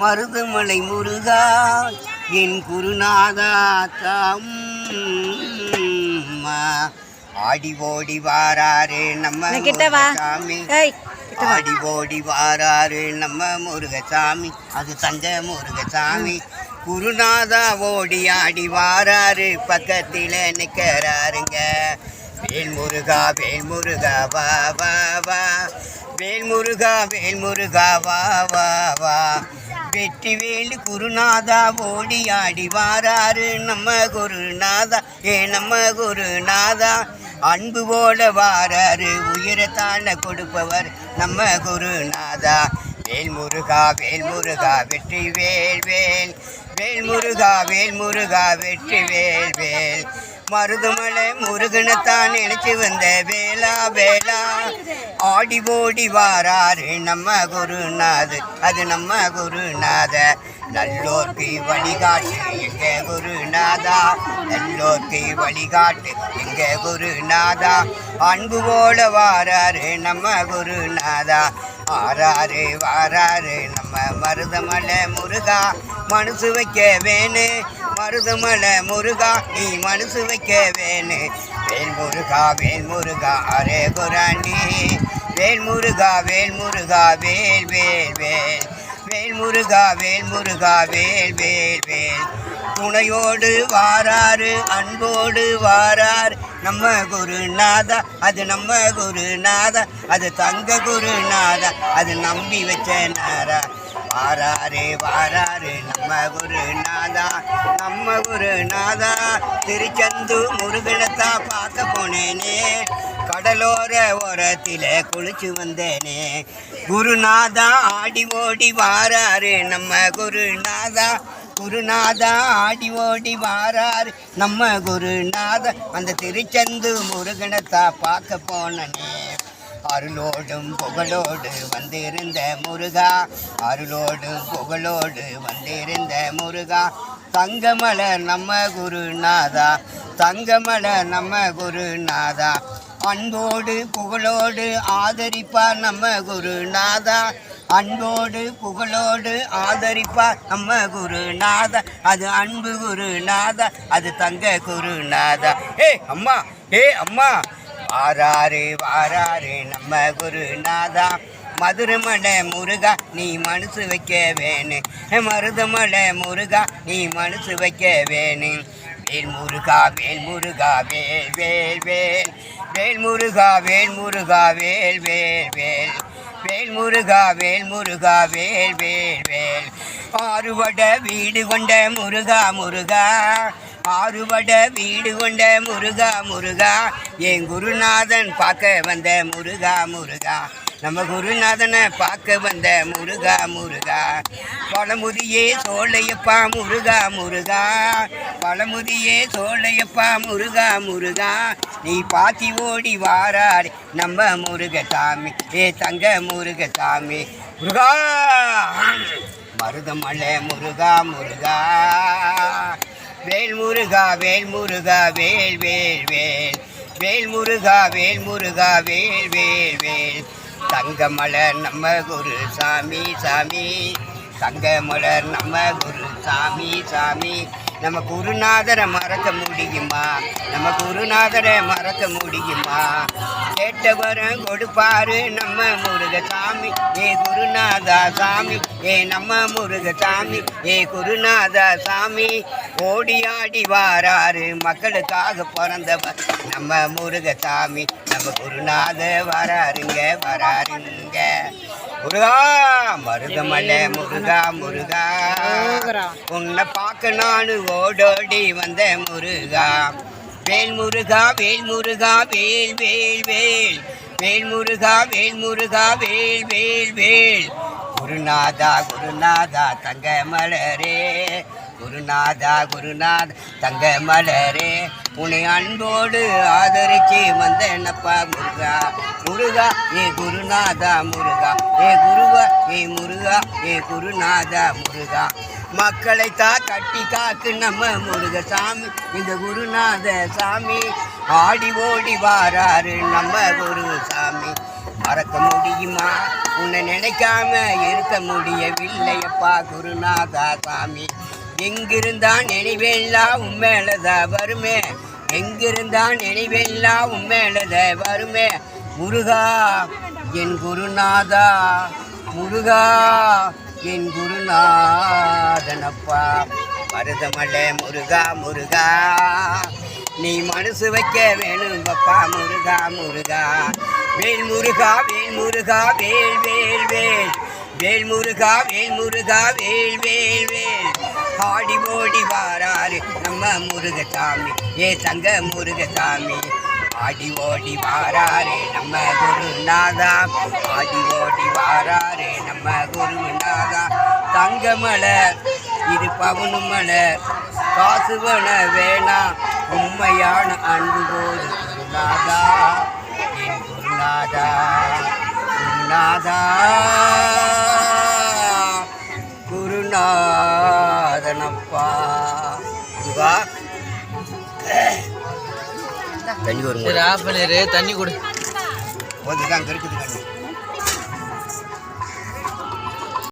மருதமலை முருகா என் குருநாதா ஆடி ஓடி வாராரு நம்ம சாமி, ஆடி ஓடி வாராரு நம்ம முருகசாமி, அது தங்க முருகசாமி. குருநாதா ஓடி ஆடி வாராரு, பக்கத்தில் நிற்கிறாருங்க. வேல்முருகா வேல்முருகா வா வா வா, வேல்முருகா வேல்முருகா வா வா வா. வெற்றி வேலு குருநாதா ஓடி ஆடி வாராரு நம்ம குருநாதா, நம்ம குருநாதா. அன்பு போல வாராரு, உயிரத்தான கொடுப்பவர் நம்ம குருநாதா. வேல்முருகா வேல்முருகா வெற்றி வேல் வேல், வேல்முருகா வேல்முருகா வெற்றி வேல் வேல். மருதமலை முருகனைத்தான் நினைச்சு வந்த வேளா வேளா, ஆடி ஓடி வாராரு நம்ம குருநாது, அது நம்ம குருநாத. நல்லோர்க்கு வழிகாட்டு எங்க குருநாதா, நல்லோர்க்கு வழிகாட்டு எங்க குருநாதா. அன்பு போல வாராரு நம்ம குருநாதா, ஆறாரு வாராரு நம்ம மருதமலை முருகா. மனசு வைக்க வேணு மருதமலை முருகா, நீ மனசு வைக்க வேணு. வேல்முருகா வேல்முருகா அரே குராண்டி, வேல்முருகா வேல்முருகா வேல் வேல் வேல், வேல்முருகா வேல்முருகா வேல் வேல் வேல். துணையோடு வாராரு, அன்போடு வாரார் நம்ம குருநாதா, அது நம்ம குருநாதா, அது தங்க குருநாதா, அது நம்பி வச்ச நாரா. வாராரு வாராரு நம்ம குருநாதா, நம்ம குருநாதா. திருச்செந்து முருகனத்தா பார்க்க போனேனே, கடலோர ஓரத்தில் குளிச்சு வந்தேனே. குருநாதா ஆடி ஓடி வாராரு நம்ம குருநாதா, குருநாதா ஆடி ஓடி வாராரு நம்ம குருநாதா. அந்த திருச்செந்து முருகனத்தா பார்க்க போனனே. அருளோடும் புகழோடு வந்திருந்த முருகா, அருளோடும் புகழோடு வந்திருந்த முருகா. தங்கமலர் நம்ம குருநாதா, தங்கமலர் நம்ம குருநாதா. அன்போடு புகழோடு ஆதரிப்பார் நம்ம குருநாதா, அன்போடு புகழோடு ஆதரிப்பார் நம்ம குருநாதா, அது அன்பு குருநாதா, அது தங்க குருநாதா. ஏ அம்மா, ஏ அம்மா. வாராரு வாராரு நம்ம குருநாதா, மதுரமலை முருகா நீ மனசு வைக்க வேணு, மருதமலை முருகா நீ மனசு வைக்க வேணு. வேல்முருகா வேல்முருகா வேல் வேல் வேல், வேல்முருகா வேல்முருகா வேல் வேல் வேல், வேல்முருகா வேல்முருகா வேல் வேல் வேல். ஆறுவட வீடு கொண்ட முருகா முருகா, ஆறுவட வீடு கொண்ட முருகா முருகா. என் குருநாதன் பார்க்க வந்த முருகா முருகா, நம்ம குருநாதனை பார்க்க வந்த முருகா முருகா. பழமுதியே சோழையப்பா முருகா முருகா, பழமுதியே சோழையப்பா முருகா முருகா. நீ பாத்தி ஓடி வாராடி நம்ம முருகசாமி, ஏ தங்க முருகசாமி. முருகா மருதமலை முருகா முருகா, வேல்முருகா வேல்முருகா வேல் வேல் வேல், வேல்முருகா வேல்முருகா வேல் வேல் வேல். தங்கமலர் நம்ம குரு சாமி சாமி, தங்கமலர் நம்ம குரு சாமி சாமி. நம்ம குருநாதரை மறக்க முடியுமா, நம்ம குருநாதரை மறக்க முடியுமா. கேட்டவரம் கொடுப்பாரு நம்ம முருகசாமி, ஏ குருநாதா சாமி, ஏ நம்ம முருகசாமி, ஏ குருநாதா சாமி. ஓடி ஆடி வாராரு மக்களுக்காக பிறந்தவர் நம்ம முருகசாமி, நம்ம குருநாத வராருங்க வராருங்க. முருகா மருதமலை முருகா முருகா, உன்னை பார்க்க நானு ஓடோடி வந்த முருகா. வேல்முருகா வேல்முருகா வேல் வேல் வேல், வேல்முருகா வேல்முருகா வேல் வேல் வேல். குருநாதா குருநாதா தங்க மலரே, குருநாதா குருநாதா தங்க மலரே. உன்னை அன்போடு ஆதரிச்சு வந்தேனப்பா முருகா முருகா, ஏ குருநாதா முருகா, ஏ குருவா ஏ முருகா, ஏ குருநாதா முருகா. மக்களைத்தா கட்டி காக்கு நம்ம முருகசாமி, இந்த குருநாத சாமி. ஆடி ஓடி வாராரு நம்ம குருசாமி. மறக்க முடியுமா உன்னை நினைக்காம இருக்க முடியவில்லையப்பா குருநாதா சாமி. எங்கிருந்தான் நினைவெல்லாம் உண்மையிலதா வருமே, எங்கிருந்தான் நினைவெல்லாம் உண்மையிலத வருமே. முருகா என் குருநாதா, முருகா என் குருநாதனப்பா. மருதமலை முருகா முருகா நீ மனசு வைக்க வேணும் பப்பா முருகா முருகா. வேல் முருகா வேல் முருகா வேல் வேல் வேல், வேல் முருகா வேல் முருகா வேல் வேல் வேல். ஆடி ஓடி வாராரு நம்ம முருகசாமி, ஏ தங்க முருகசாமி. ஆடி ஓடி வாராரு நம்ம குருநாதா, ஆடி ஓடி வாராரு நம்ம குருநாதா. தங்கமலை இது பவனு மலர், காசுவன வேணாம் உண்மையான அன்பு போது குருநாதா என் குருநாதா. குருநாதா குருநாதனப்பா. முருகா தண்ணி ஒரு தண்ணி கொடு கொஞ்சம் தான் இருக்குது கண்ணு.